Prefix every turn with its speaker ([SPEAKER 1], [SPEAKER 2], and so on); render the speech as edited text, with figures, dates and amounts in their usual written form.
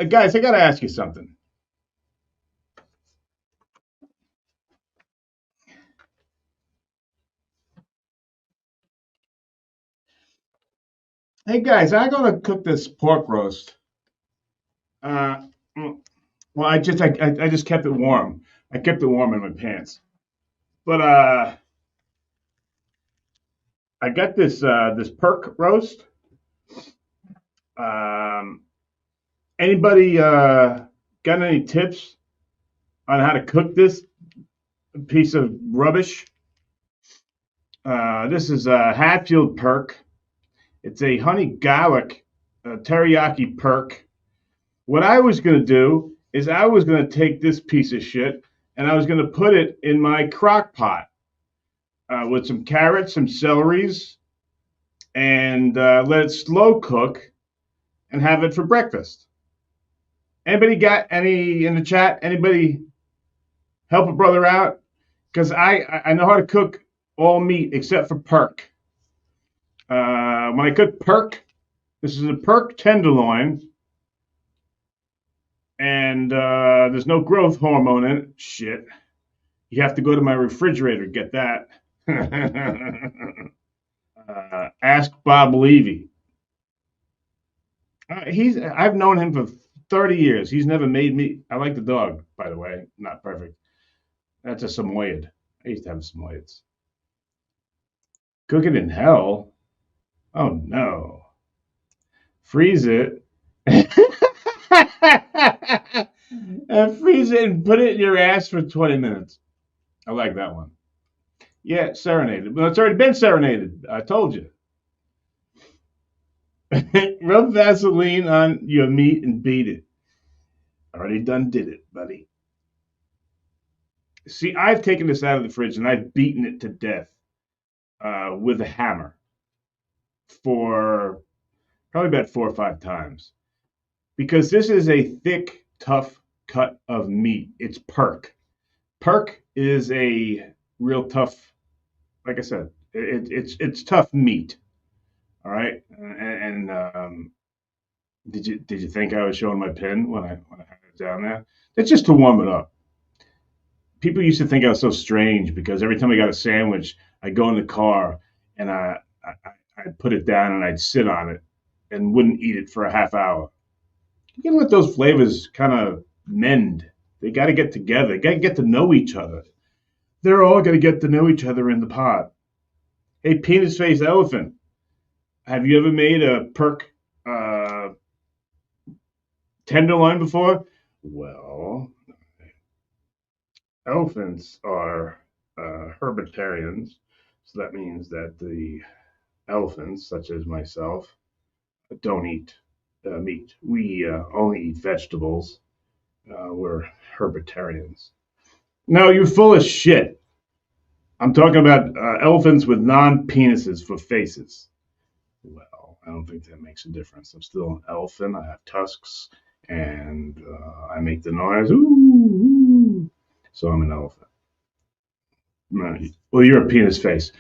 [SPEAKER 1] guys, I got to ask you something. Hey guys, I'm gonna cook this pork roast. Uh, well, I just kept it warm. I kept it warm in my pants. But I got this perk roast. Um, Anybody got any tips on how to cook this piece of rubbish? This is a Hatfield perk. It's a honey garlic teriyaki perk. What I was going to do is I was going to take this piece of shit and I was going to put it in my crock pot with some carrots, some celeries, and let it slow cook and have it for breakfast. Anybody got any in the chat? Anybody help a brother out? Because I know how to cook all meat except for perk. When I cook perk, this is a perk tenderloin, and there's no growth hormone in it. Shit. You have to go to my refrigerator to get that. Ask Bob Levy. I've known him for 30 years. He's never made me. I like the dog, by the way. Not perfect. That's a Samoyed. I used to have Samoyeds. Cook it in hell? Oh, no. Freeze it. And freeze it and put it in your ass for 20 minutes. I like that one. Yeah, serenaded. Well, it's already been serenaded. I told you. Rub Vaseline on your meat and beat it. Already done did it, buddy. See, I've taken this out of the fridge and I've beaten it to death with a hammer for probably about 4 or 5 times. Because this is a thick, tough cut of meat. It's perk. Perk is a real tough, like I said, it's tough meat. All right, and did you think I was showing my pin when I had it down there? That's just to warm it up. People used to think I was so strange because every time I got a sandwich, I'd go in the car and I'd put it down and I'd sit on it and wouldn't eat it for a half hour. You gotta let those flavors kind of mend. They got to get together. They got to get to know each other. They're all going to get to know each other in the pot. Hey, penis face elephant, have you ever made a perk tenderloin before? Well, elephants are herbitarians, so that means that the elephants, such as myself, don't eat meat. We only eat vegetables. We're herbitarians. No, you're full of shit. I'm talking about elephants with non-penises for faces. Well, I don't think that makes a difference. I'm still an elephant. I have tusks, and I make the noise. Ooh, ooh. So I'm an elephant. Well, you're a penis face.